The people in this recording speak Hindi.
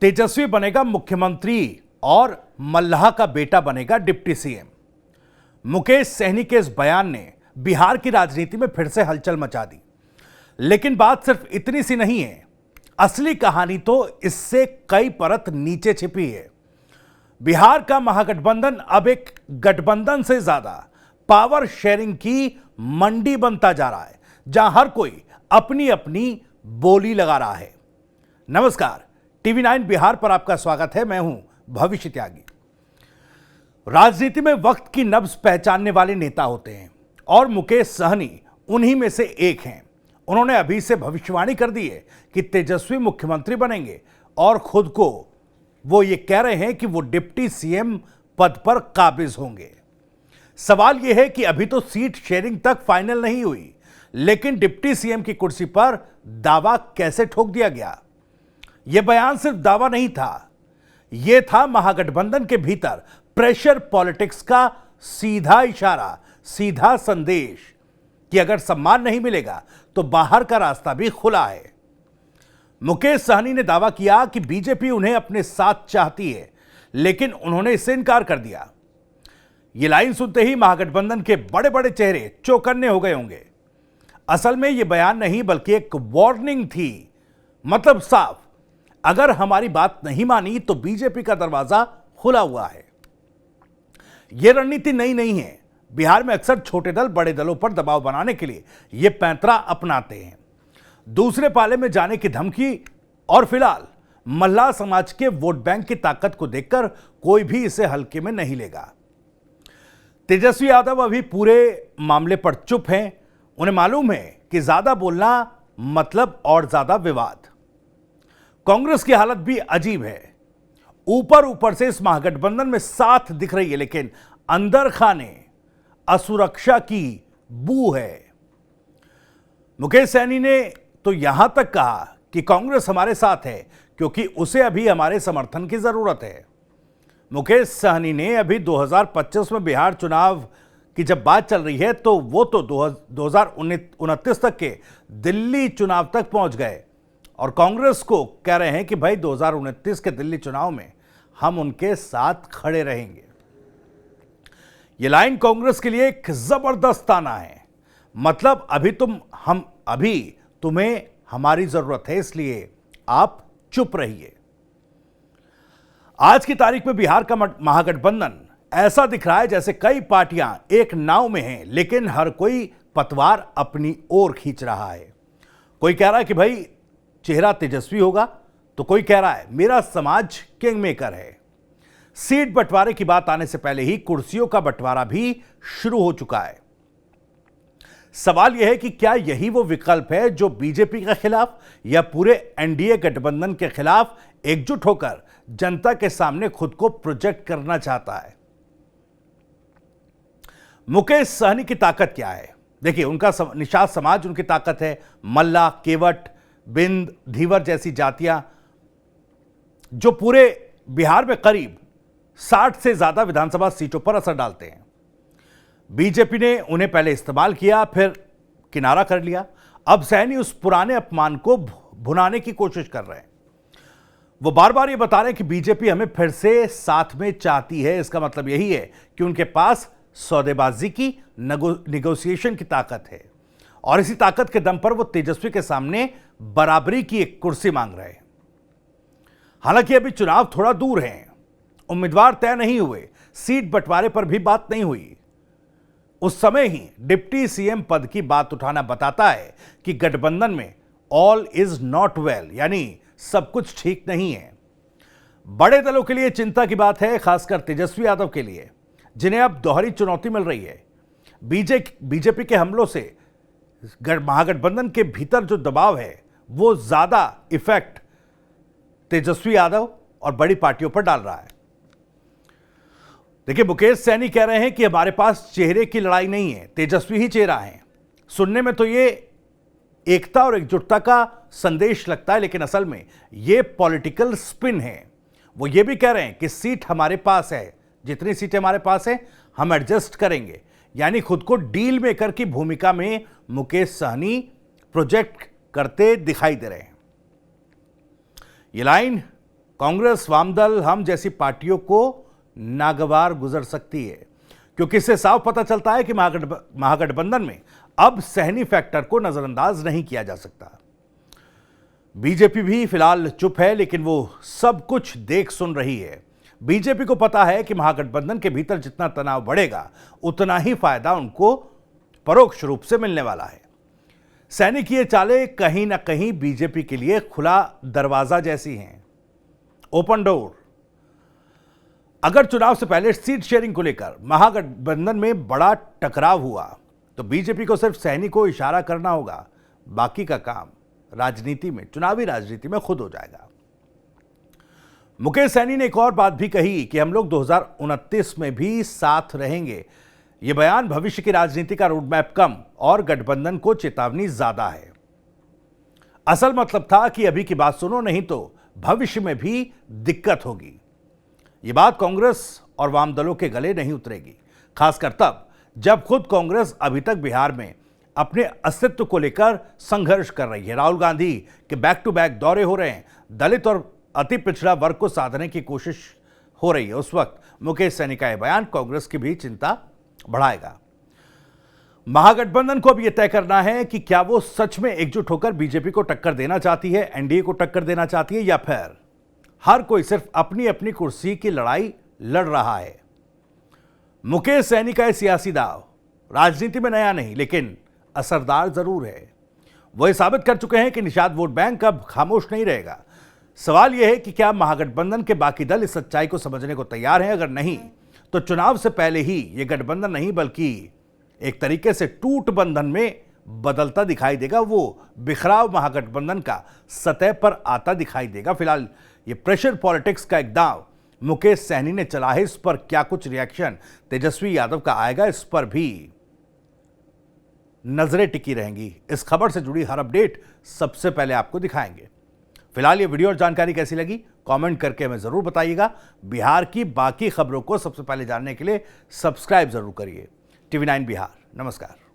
तेजस्वी बनेगा मुख्यमंत्री और मल्लाह का बेटा बनेगा डिप्टी सीएम। मुकेश सहनी के इस बयान ने बिहार की राजनीति में फिर से हलचल मचा दी। लेकिन बात सिर्फ इतनी सी नहीं है, असली कहानी तो इससे कई परत नीचे छिपी है। बिहार का महागठबंधन अब एक गठबंधन से ज्यादा पावर शेयरिंग की मंडी बनता जा रहा है, जहां हर कोई अपनी अपनी बोली लगा रहा है। नमस्कार, टीवी 9 बिहार पर आपका स्वागत है। मैं हूं भविष्य त्यागी। राजनीति में वक्त की नब्ज पहचानने वाले नेता होते हैं और मुकेश सहनी उन्हीं में से एक हैं। उन्होंने अभी से भविष्यवाणी कर दी है कि तेजस्वी मुख्यमंत्री बनेंगे और खुद को वो ये कह रहे हैं कि वो डिप्टी सीएम पद पर काबिज होंगे। सवाल यह है कि अभी तो सीट शेयरिंग तक फाइनल नहीं हुई, लेकिन डिप्टी सीएम की कुर्सी पर दावा कैसे ठोक दिया गया? यह बयान सिर्फ दावा नहीं था, यह था महागठबंधन के भीतर प्रेशर पॉलिटिक्स का सीधा इशारा, सीधा संदेश कि अगर सम्मान नहीं मिलेगा तो बाहर का रास्ता भी खुला है। मुकेश सहनी ने दावा किया कि बीजेपी उन्हें अपने साथ चाहती है, लेकिन उन्होंने इससे इनकार कर दिया। यह लाइन सुनते ही महागठबंधन के बड़े बड़े चेहरे चौकन्ने हो गए होंगे। असल में यह बयान नहीं बल्कि एक वार्निंग थी। मतलब साफ, अगर हमारी बात नहीं मानी तो बीजेपी का दरवाजा खुला हुआ है। यह रणनीति नई नहीं है। बिहार में अक्सर छोटे दल बड़े दलों पर दबाव बनाने के लिए यह पैंतरा अपनाते हैं, दूसरे पाले में जाने की धमकी। और फिलहाल मल्लाह समाज के वोट बैंक की ताकत को देखकर कोई भी इसे हल्के में नहीं लेगा। तेजस्वी यादव अभी पूरे मामले पर चुप हैं। उन्हें मालूम है कि ज्यादा बोलना मतलब और ज्यादा विवाद। कांग्रेस की हालत भी अजीब है। ऊपर ऊपर से इस महागठबंधन में साथ दिख रही है, लेकिन अंदर खाने असुरक्षा की बू है। मुकेश सहनी ने तो यहां तक कहा कि कांग्रेस हमारे साथ है क्योंकि उसे अभी हमारे समर्थन की जरूरत है। मुकेश सहनी ने अभी 2025 में बिहार चुनाव की जब बात चल रही है तो वो तो 2029 तक के दिल्ली चुनाव तक पहुंच गए और कांग्रेस को कह रहे हैं कि भाई 2029 के दिल्ली चुनाव में हम उनके साथ खड़े रहेंगे। ये लाइन कांग्रेस के लिए एक जबरदस्त ताना है। मतलब अभी तुम्हें हमारी जरूरत है, इसलिए आप चुप रहिए। आज की तारीख में बिहार का महागठबंधन ऐसा दिख रहा है जैसे कई पार्टियां एक नाव में हैं, लेकिन हर कोई पतवार अपनी ओर खींच रहा है। कोई कह रहा है कि भाई चेहरा तेजस्वी होगा, तो कोई कह रहा है मेरा समाज किंग मेकर है। सीट बंटवारे की बात आने से पहले ही कुर्सियों का बंटवारा भी शुरू हो चुका है। सवाल यह है कि क्या यही वो विकल्प है जो बीजेपी के खिलाफ या पूरे एनडीए गठबंधन के खिलाफ एकजुट होकर जनता के सामने खुद को प्रोजेक्ट करना चाहता है? मुकेश सहनी की ताकत क्या है? देखिए, उनका निषाद समाज उनकी ताकत है। मल्ला, केवट, बिंद, धीवर जैसी जातियां जो पूरे बिहार में करीब 60 से ज्यादा विधानसभा सीटों पर असर डालते हैं। बीजेपी ने उन्हें पहले इस्तेमाल किया, फिर किनारा कर लिया। अब सहनी उस पुराने अपमान को भुनाने की कोशिश कर रहे हैं। वो बार बार ये बता रहे हैं कि बीजेपी हमें फिर से साथ में चाहती है। इसका मतलब यही है कि उनके पास सौदेबाजी की, नेगोशिएशन की ताकत है और इसी ताकत के दम पर वो तेजस्वी के सामने बराबरी की एक कुर्सी मांग रहे हैं। हालांकि अभी चुनाव थोड़ा दूर है, उम्मीदवार तय नहीं हुए, सीट बंटवारे पर भी बात नहीं हुई। उस समय ही डिप्टी सीएम पद की बात उठाना बताता है कि गठबंधन में ऑल इज नॉट वेल, यानी सब कुछ ठीक नहीं है। बड़े दलों के लिए चिंता की बात है, खासकर तेजस्वी यादव के लिए, जिन्हें अब दोहरी चुनौती मिल रही है। बीजेपी के हमलों से महागठबंधन के भीतर जो दबाव है वो ज्यादा इफेक्ट तेजस्वी यादव और बड़ी पार्टियों पर डाल रहा है। देखिए, मुकेश सहनी कह रहे हैं कि हमारे पास चेहरे की लड़ाई नहीं है, तेजस्वी ही चेहरा है। सुनने में तो ये एकता और एकजुटता का संदेश लगता है, लेकिन असल में ये पॉलिटिकल स्पिन है। वो ये भी कह रहे हैं कि सीट हमारे पास है, जितनी सीटें हमारे पास है हम एडजस्ट करेंगे। यानी खुद को डील मेकर की भूमिका में मुकेश सहनी प्रोजेक्ट करते दिखाई दे रहे हैं। ये लाइन कांग्रेस, वामदल, हम जैसी पार्टियों को नागवार गुजर सकती है, क्योंकि इससे साफ पता चलता है कि महागठबंधन में अब सहनी फैक्टर को नजरअंदाज नहीं किया जा सकता। बीजेपी भी फिलहाल चुप है, लेकिन वो सब कुछ देख सुन रही है। बीजेपी को पता है कि महागठबंधन के भीतर जितना तनाव बढ़ेगा उतना ही फायदा उनको परोक्ष रूप से मिलने वाला है। सहनी की ये चालें कहीं ना कहीं बीजेपी के लिए खुला दरवाजा जैसी हैं, ओपन डोर। अगर चुनाव से पहले सीट शेयरिंग को लेकर महागठबंधन में बड़ा टकराव हुआ तो बीजेपी को सिर्फ सहनी को इशारा करना होगा, बाकी का काम राजनीति में, चुनावी राजनीति में खुद हो जाएगा। मुकेश सहनी ने एक और बात भी कही कि हम लोग 2029 में भी साथ रहेंगे। यह बयान भविष्य की राजनीति का रोडमैप कम और गठबंधन को चेतावनी ज्यादा है। असल मतलब था कि अभी की बात सुनो, नहीं तो भविष्य में भी दिक्कत होगी। यह बात कांग्रेस और वाम दलों के गले नहीं उतरेगी, खासकर तब जब खुद कांग्रेस अभी तक बिहार में अपने अस्तित्व को लेकर संघर्ष कर रही है। राहुल गांधी के बैक टू बैक दौरे हो रहे हैं, दलित और अति पिछड़ा वर्ग को साधने की कोशिश हो रही है। उस वक्त मुकेश सहनी का यह बयान कांग्रेस की भी चिंता बढ़ाएगा। महागठबंधन को अब यह तय करना है कि क्या वो सच में एकजुट होकर बीजेपी को टक्कर देना चाहती है, एनडीए को टक्कर देना चाहती है, या फिर हर कोई सिर्फ अपनी अपनी कुर्सी की लड़ाई लड़ रहा है। मुकेश सहनी का यह सियासी दाव राजनीति में नया नहीं, लेकिन असरदार जरूर है। वह साबित कर चुके हैं कि निषाद वोट बैंक अब खामोश नहीं रहेगा। सवाल यह है कि क्या महागठबंधन के बाकी दल इस सच्चाई को समझने को तैयार हैं? अगर नहीं तो चुनाव से पहले ही यह गठबंधन नहीं बल्कि एक तरीके से टूट बंधन में बदलता दिखाई देगा। वो बिखराव महागठबंधन का सतह पर आता दिखाई देगा। फिलहाल ये प्रेशर पॉलिटिक्स का एक दांव मुकेश सहनी ने चला है। इस पर क्या कुछ रिएक्शन तेजस्वी यादव का आएगा, इस पर भी नजरें टिकी रहेंगी। इस खबर से जुड़ी हर अपडेट सबसे पहले आपको दिखाएंगे। फिलहाल ये वीडियो और जानकारी कैसी लगी कमेंट करके हमें जरूर बताइएगा। बिहार की बाकी खबरों को सबसे पहले जानने के लिए सब्सक्राइब जरूर करिए। TV9 बिहार। नमस्कार।